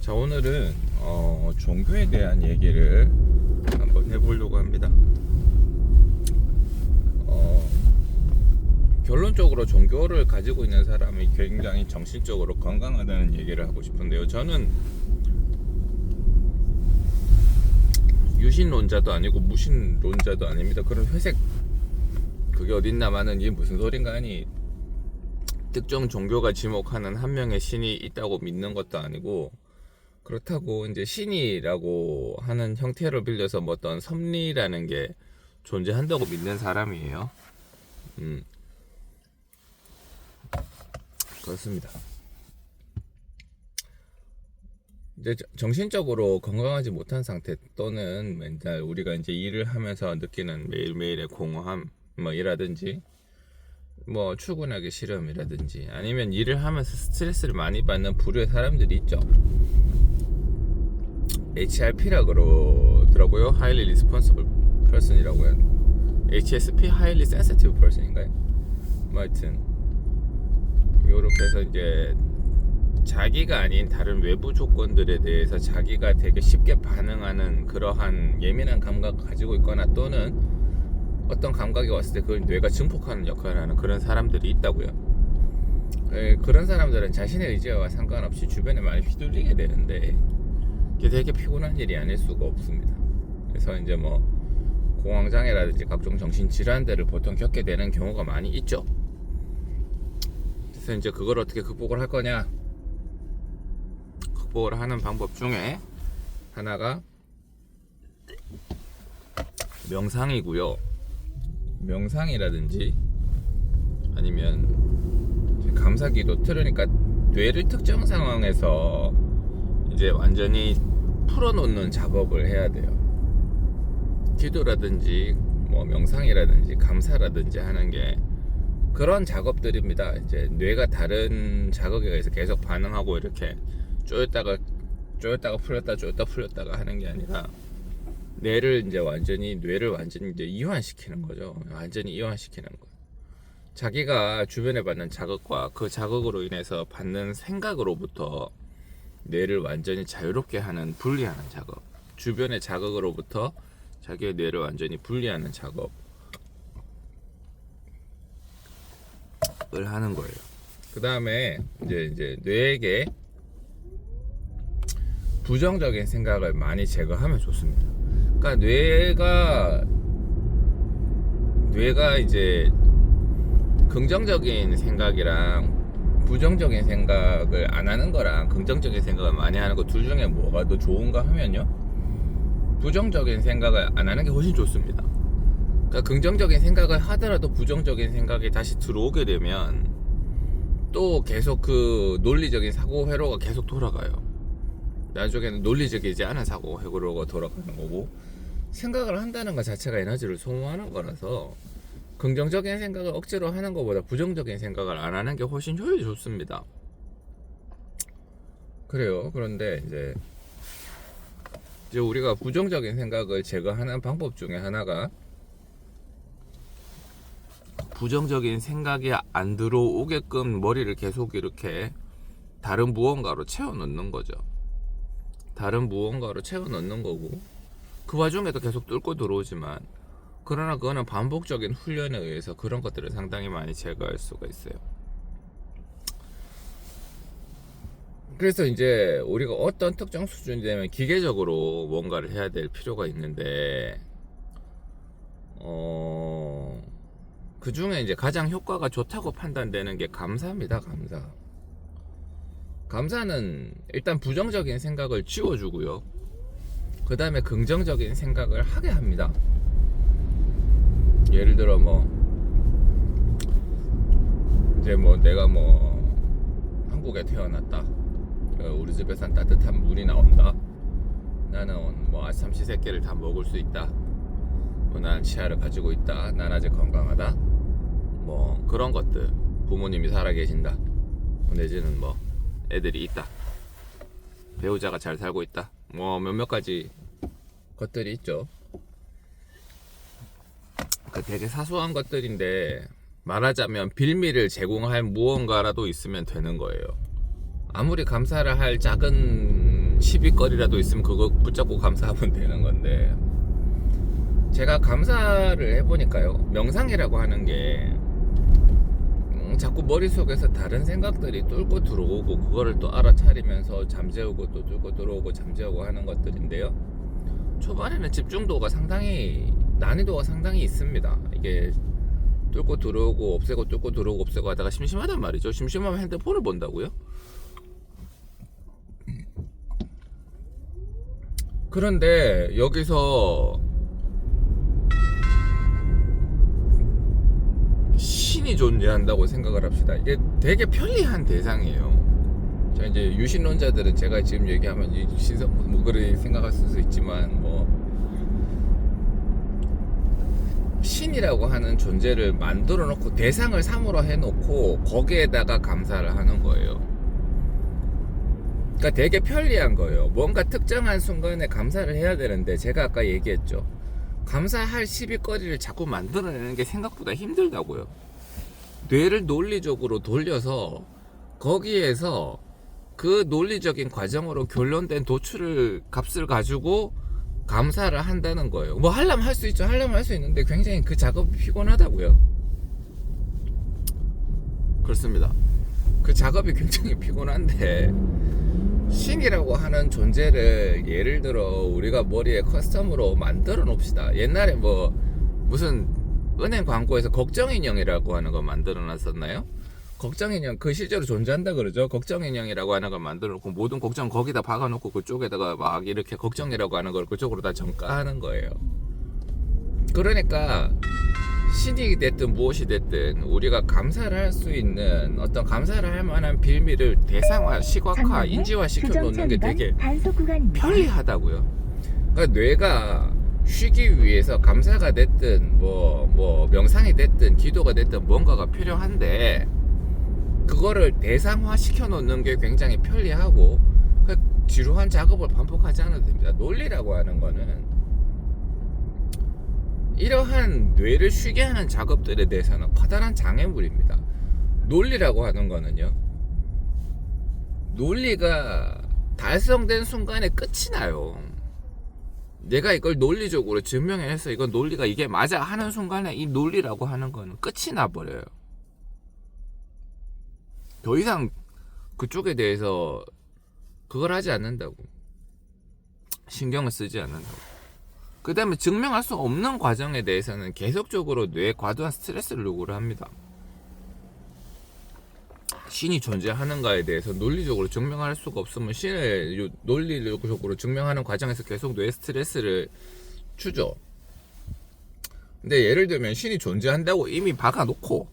자, 오늘은 종교에 대한 얘기를 한번 해보려고 합니다. 결론적으로 종교를 가지고 있는 사람이 굉장히 정신적으로 건강하다는 얘기를 하고 싶은데요. 저는 유신론자도 아니고 무신론자도 아닙니다. 그런 회색 그게 어딨나마는 이게 무슨 소린가 하니, 특정 종교가 지목하는 한 명의 신이 있다고 믿는 것도 아니고, 그렇다고 이제 신이라고 하는 형태를 빌려서 뭐 어떤 섭리라는 게 존재한다고 믿는 사람이에요. 그렇습니다. 이제 정신적으로 건강하지 못한 상태, 또는 맨날 우리가 이제 일을 하면서 느끼는 매일매일의 공허함 이라든지, 뭐 출근하기 싫음이라든지, 아니면 일을 하면서 스트레스를 많이 받는 부류의 사람들이 있죠. HRP라 그러더라고요. Highly Responsible Person이라고요. HSP, Highly Sensitive Person인가요? 뭐 하여튼 요렇게 해서 이제 자기가 아닌 다른 외부 조건들에 대해서 자기가 되게 쉽게 반응하는 그러한 예민한 감각을 가지고 있거나, 또는 어떤 감각이 왔을 때 그걸 뇌가 증폭하는 역할을 하는 그런 사람들이 있다고요. 그런 사람들은 자신의 의지와 상관없이 주변에 많이 휘둘리게 되는데, 이게 되게 피곤한 일이 아닐 수가 없습니다. 그래서 이제 뭐 공황장애라든지 각종 정신질환들을 보통 겪게 되는 경우가 많이 있죠. 그래서 이제 그걸 어떻게 극복을 할 거냐, 극복을 하는 방법 중에 하나가 명상이고요. 명상이라든지 아니면 감사기도, 그러니까 뇌를 특정 상황에서 이제 완전히 풀어놓는 작업을 해야 돼요. 기도라든지 뭐 명상이라든지 감사라든지 하는 게 그런 작업들입니다. 이제 뇌가 다른 자극에 의해서 계속 반응하고 이렇게 쪼였다가 풀렸다가 하는 게 아니라, 뇌를 완전히 이제 이완시키는 거죠. 완전히 이완시키는 거. 자기가 주변에 받는 자극과 그 자극으로 인해서 받는 생각으로부터 뇌를 완전히 자유롭게 하는, 분리하는 작업. 주변의 자극으로부터 자기의 뇌를 완전히 분리하는 작업을 하는 거예요. 그 다음에 이제 뇌에게 부정적인 생각을 많이 제거하면 좋습니다. 그러니까 뇌가 이제 긍정적인 생각이랑 부정적인 생각을 안 하는 거랑 긍정적인 생각을 많이 하는 거 둘 중에 뭐가 더 좋은가 하면요, 부정적인 생각을 안 하는 게 훨씬 좋습니다. 그러니까 긍정적인 생각을 하더라도 부정적인 생각이 다시 들어오게 되면 또 계속 그 논리적인 사고 회로가 계속 돌아가요. 나중에는 논리적이지 않은 사고 회로가 돌아가는 거고, 생각을 한다는 것 자체가 에너지를 소모하는 거라서 긍정적인 생각을 억지로 하는 것보다 부정적인 생각을 안 하는 게 훨씬 효율이 좋습니다. 그래요. 그런데 이제 우리가 부정적인 생각을 제거하는 방법 중에 하나가, 부정적인 생각이 안 들어오게끔 머리를 계속 이렇게 다른 무언가로 채워 넣는 거죠. 다른 무언가로 채워 넣는 거고, 그 와중에도 계속 뚫고 들어오지만, 그러나 그거는 반복적인 훈련에 의해서 그런 것들을 상당히 많이 제거할 수가 있어요. 그래서 이제 우리가 어떤 특정 수준이 되면 기계적으로 뭔가를 해야 될 필요가 있는데, 그 중에 이제 가장 효과가 좋다고 판단되는 게 감사입니다. 감사는 일단 부정적인 생각을 지워주고요, 그 다음에 긍정적인 생각을 하게 합니다. 예를 들어 이제 내가 한국에 태어났다, 우리 집에선 따뜻한 물이 나온다, 나는 아참 시새끼를 다 먹을 수 있다, 나는 치아를 가지고 있다, 난 아직 건강하다, 그런 것들, 부모님이 살아계신다, 내지는 애들이 있다, 배우자가 잘 살고 있다, 몇몇 가지 것들이 있죠. 되게 사소한 것들인데, 말하자면 빌미를 제공할 무언가라도 있으면 되는 거예요. 아무리 감사를 할 작은 시비거리라도 있으면 그거 붙잡고 감사하면 되는 건데, 제가 감사를 해보니까요, 명상이라고 하는 게 자꾸 머릿속에서 다른 생각들이 뚫고 들어오고, 그거를 또 알아차리면서 잠재우고 또 뚫고 들어오고 잠재우고 하는 것들인데요, 초반에는 집중도가 상당히, 난이도가 상당히 있습니다. 이게 뚫고 들어오고 없애고 뚫고 들어오고 없애고 하다가 심심하단 말이죠. 심심하면 핸드폰을 본다고요? 그런데 여기서 신이 존재한다고 생각을 합시다. 이게 되게 편리한 대상이에요. 자, 이제 유신론자들은 제가 지금 얘기하면 신성 뭐 그렇게 생각할 수도 있지만, 뭐 신이라고 하는 존재를 만들어 놓고 대상을 삼으로 해 놓고 거기에다가 감사를 하는 거예요. 그러니까 되게 편리한 거예요. 뭔가 특정한 순간에 감사를 해야 되는데, 제가 아까 얘기했죠, 감사할 시비거리를 자꾸 만들어내는 게 생각보다 힘들다고요. 뇌를 논리적으로 돌려서 거기에서 그 논리적인 과정으로 결론된 도출을 값을 가지고 감사를 한다는 거예요. 뭐 하려면 할 수 있죠. 하려면 할 수 있는데 굉장히 그 작업이 피곤하다고요. 그렇습니다. 그 작업이 굉장히 피곤한데, 신이라고 하는 존재를 예를 들어 우리가 머리에 커스텀으로 만들어 놓읍시다. 옛날에 뭐 무슨 은행 광고에서 걱정인형이라고 하는 거 만들어 놨었나요? 걱정인형, 그 실제로 존재한다 그러죠. 걱정인형이라고 하는 걸 만들어 놓고 모든 걱정 거기다 박아 놓고 그쪽에다가 막 이렇게 걱정이라고 하는 걸 그쪽으로 다 전가하는 거예요. 그러니까 신이 됐든 무엇이 됐든 우리가 감사를 할 수 있는, 어떤 감사를 할 만한 빌미를 대상화, 시각화, 인지화 시켜 놓는 게 되게 편리하다고요. 그러니까 뇌가 쉬기 위해서 감사가 됐든 뭐 명상이 됐든 기도가 됐든 뭔가가 필요한데, 그거를 대상화 시켜 놓는 게 굉장히 편리하고, 지루한 작업을 반복하지 않아도 됩니다. 논리라고 하는 거는 이러한 뇌를 쉬게 하는 작업들에 대해서는 커다란 장애물입니다. 논리라고 하는 거는요, 논리가 달성된 순간에 끝이 나요. 내가 이걸 논리적으로 증명해서 이건 논리가 이게 맞아 하는 순간에 이 논리라고 하는 거는 끝이 나버려요. 더 이상 그쪽에 대해서 그걸 하지 않는다고, 신경을 쓰지 않는다고. 그 다음에 증명할 수 없는 과정에 대해서는 계속적으로 뇌에 과도한 스트레스를 요구를 합니다. 신이 존재하는가에 대해서 논리적으로 증명할 수가 없으면 신을 논리적으로 증명하는 과정에서 계속 뇌에 스트레스를 주죠. 근데 예를 들면 신이 존재한다고 이미 박아놓고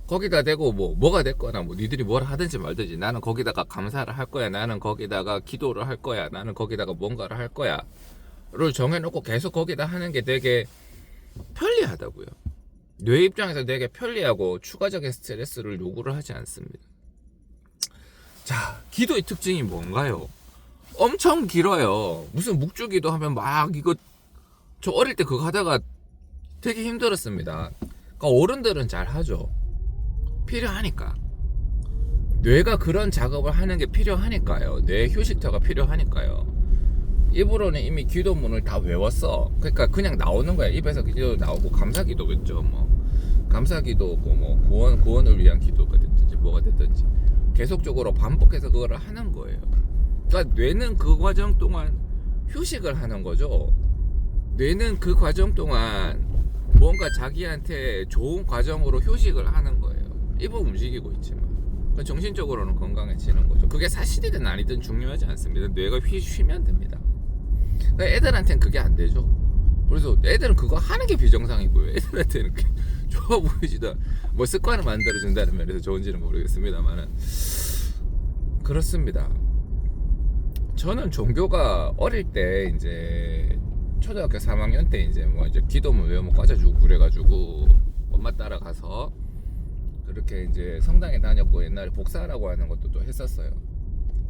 거기다 대고 뭐가 됐거나 니들이 뭘 하든지 말든지 나는 거기다가 감사를 할 거야, 나는 거기다가 기도를 할 거야, 나는 거기다가 뭔가를 할 거야 를 정해놓고 계속 거기다 하는 게 되게 편리하다고요. 뇌 입장에서 되게 편리하고 추가적인 스트레스를 요구를 하지 않습니다. 자, 기도의 특징이 뭔가요? 엄청 길어요. 무슨 묵주기도 하면 막 이거, 저 어릴 때 그거 하다가 되게 힘들었습니다. 그러니까 어른들은 잘 하죠. 필요하니까. 뇌가 그런 작업을 하는 게 필요하니까요. 뇌 휴식터가 필요하니까요. 입으로는 이미 기도문을 다 외웠어. 그러니까 그냥 나오는 거야. 입에서 기도 나오고, 감사기도겠죠. 감사기도고 구원을 위한 기도가 됐든지 뭐가 됐든지 계속적으로 반복해서 그거를 하는 거예요. 그러니까 뇌는 그 과정 동안 휴식을 하는 거죠. 뇌는 그 과정 동안 뭔가 자기한테 좋은 과정으로 휴식을 하는 거예요. 입은 움직이고 있지만 정신적으로는 건강해지는 거죠. 그게 사실이든 아니든 중요하지 않습니다. 뇌가 쉬면 됩니다. 그러니까 애들한테는 그게 안 되죠. 그래서 애들은 그거 하는 게 비정상이고요. 애들한테는 좋아 보이지도, 습관을 만들어준다는 면에서 좋은지는 모르겠습니다만은 그렇습니다. 저는 종교가 어릴 때 이제 초등학교 3학년 때 이제 기도문 외우면 꽂아주고 그래가지고 엄마 따라가서 그렇게 이제 성당에 다녔고, 옛날에 복사라고 하는 것도 또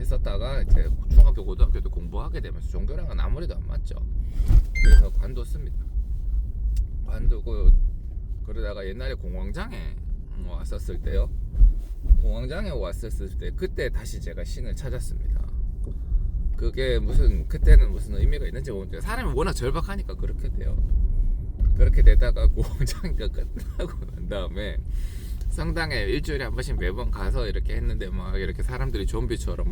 했었다가 이제 중학교 고등학교도 공부하게 되면서 종교랑은 아무래도 안 맞죠. 그래서 관뒀습니다. 관두고 그러다가 옛날에 공황장애 왔었을 때요. 공황장애 왔었을 때 그때 다시 제가 신을 찾았습니다. 그게 무슨 그때는 무슨 의미가 있는지 모르겠는데 사람이 워낙 절박하니까 그렇게 돼요. 그렇게 되다가 공장가 끝나고 난 다음에 성당에 일주일에 한 번씩 매번 가서 이렇게 했는데 막 이렇게 사람들이 좀비처럼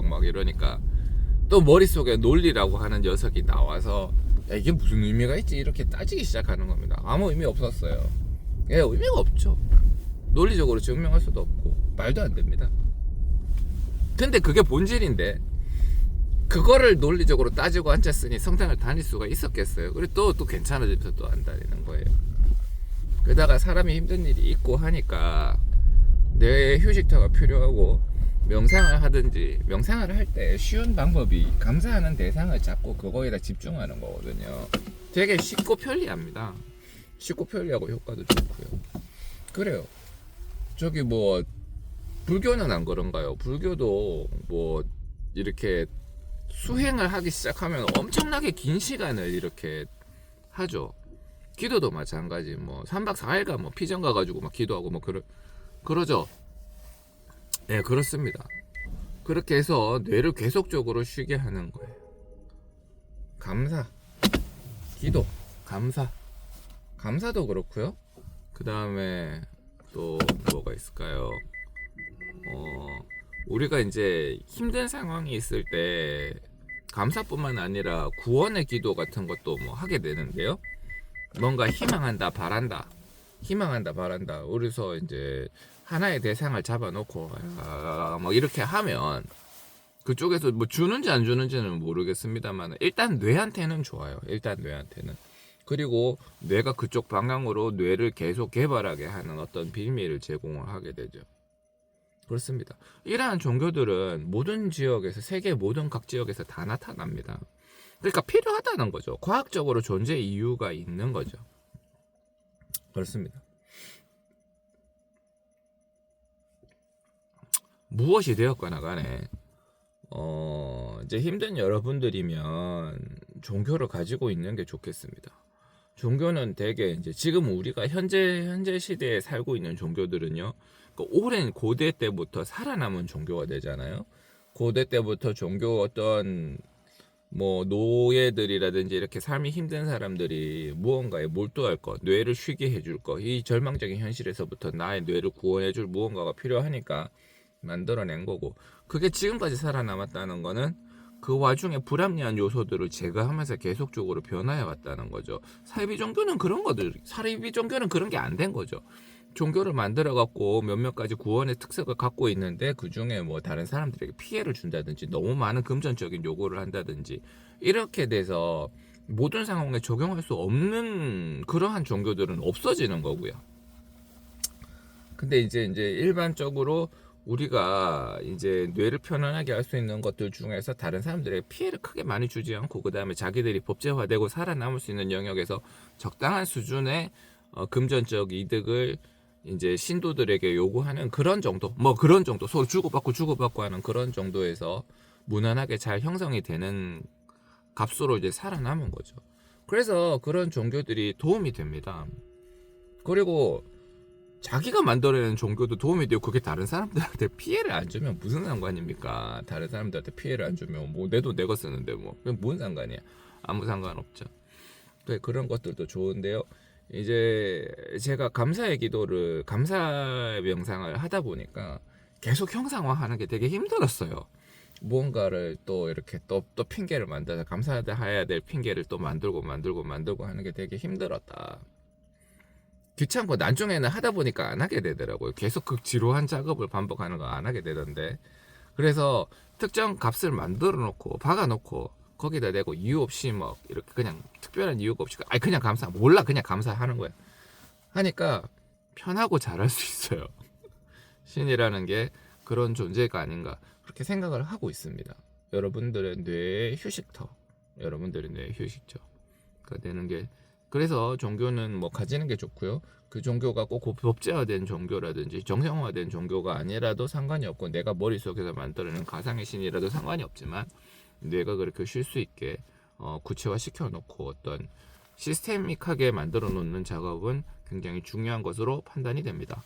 막 이러니까 또 머릿속에 논리라고 하는 녀석이 나와서 야, 이게 무슨 의미가 있지 이렇게 따지기 시작하는 겁니다. 아무 의미 없었어요. 예, 의미가 없죠. 논리적으로 증명할 수도 없고 말도 안 됩니다. 근데 그게 본질인데 그거를 논리적으로 따지고 앉았으니 성당을 다닐 수가 있었겠어요. 그리고 또 괜찮아지면서 또 안 다니는 거예요. 그러다가 사람이 힘든 일이 있고 하니까 내 휴식처가 필요하고 명상을 하든지, 명상을 할 때 쉬운 방법이 감사하는 대상을 잡고 그거에다 집중하는 거거든요. 되게 쉽고 편리합니다. 쉽고 편리하고 효과도 좋고요. 그래요. 저기 뭐 불교는 안 그런가요? 불교도 뭐 이렇게 수행을 하기 시작하면 엄청나게 긴 시간을 이렇게 하죠. 기도도 마찬가지. 뭐 3박 4일간 뭐 피정 가가지고 막 기도하고 뭐 그러죠. 네, 그렇습니다. 그렇게 해서 뇌를 계속적으로 쉬게 하는 거예요. 감사, 기도, 감사도 그렇고요. 그 다음에 또 뭐가 있을까요? 우리가 이제 힘든 상황이 있을 때 감사뿐만 아니라 구원의 기도 같은 것도 뭐 하게 되는데요. 뭔가 희망한다, 바란다. 그래서 이제 하나의 대상을 잡아놓고 뭐 이렇게 하면 그쪽에서 뭐 주는지 안 주는지는 모르겠습니다만 일단 뇌한테는 좋아요. 그리고 뇌가 그쪽 방향으로 뇌를 계속 개발하게 하는 어떤 빌미를 제공을 하게 되죠. 그렇습니다. 이러한 종교들은 모든 지역에서, 세계 모든 각 지역에서 다 나타납니다. 그러니까 필요하다는 거죠. 과학적으로 존재 이유가 있는 거죠. 그렇습니다. 무엇이 되었거나 간에 이제 힘든 여러분들이면 종교를 가지고 있는 게 좋겠습니다. 종교는 대개 이제 지금 우리가 현재 시대에 살고 있는 종교들은요, 그 오랜 고대 때부터 살아남은 종교가 되잖아요. 고대 때부터 종교 어떤 뭐 노예들이라든지 이렇게 삶이 힘든 사람들이 무언가에 몰두할 것, 뇌를 쉬게 해줄 것, 이 절망적인 현실에서부터 나의 뇌를 구원해줄 무언가가 필요하니까 만들어낸 거고, 그게 지금까지 살아남았다는 거는 그 와중에 불합리한 요소들을 제거하면서 계속적으로 변화해 왔다는 거죠. 사이비 종교는 그런 게 안 된 거죠. 종교를 만들어 갖고 몇몇 가지 구원의 특색을 갖고 있는데 그 중에 뭐 다른 사람들에게 피해를 준다든지 너무 많은 금전적인 요구를 한다든지 이렇게 돼서 모든 상황에 적용할 수 없는 그러한 종교들은 없어지는 거고요. 근데 이제 일반적으로 우리가 이제 뇌를 편안하게 할 수 있는 것들 중에서 다른 사람들에게 피해를 크게 많이 주지 않고 그 다음에 자기들이 법제화되고 살아남을 수 있는 영역에서 적당한 수준의 금전적 이득을 이제 신도들에게 요구하는 그런 정도, 서로 주고받고 하는 그런 정도에서 무난하게 잘 형성이 되는 값으로 이제 살아남은 거죠. 그래서 그런 종교들이 도움이 됩니다. 그리고 자기가 만들어낸 종교도 도움이 되고 그게 다른 사람들한테 피해를 안 주면 무슨 상관입니까? 다른 사람들한테 피해를 안 주면 뭐 내 돈 내가 쓰는데 뭔 상관이야? 아무 상관없죠. 네, 그런 것들도 좋은데요. 이제 제가 감사 명상을 하다 보니까 계속 형상화하는 게 되게 힘들었어요. 무언가를 또 이렇게 또 핑계를 만들어서 감사해야 될 핑계를 또 만들고 하는 게 되게 힘들었다. 귀찮고 나중에는 하다 보니까 안 하게 되더라고요. 계속 그 지루한 작업을 반복하는 거 안 하게 되던데. 그래서 특정 값을 만들어 놓고 박아 놓고 거기다 대고 이유 없이 막 이렇게 그냥 특별한 이유가 없이 그냥 그냥 감사하는 거야. 하니까 편하고 잘할 수 있어요. 신이라는 게 그런 존재가 아닌가 그렇게 생각을 하고 있습니다. 여러분들의 뇌의 휴식처가 되는 게, 그래서 종교는 뭐 가지는 게 좋고요. 그 종교가 꼭 법제화된 종교라든지 정형화된 종교가 아니라도 상관이 없고 내가 머릿속에서 만들어낸 가상의 신이라도 상관이 없지만 뇌가 그렇게 쉴 수 있게 구체화 시켜놓고 어떤 시스테믹하게 만들어 놓는 작업은 굉장히 중요한 것으로 판단이 됩니다.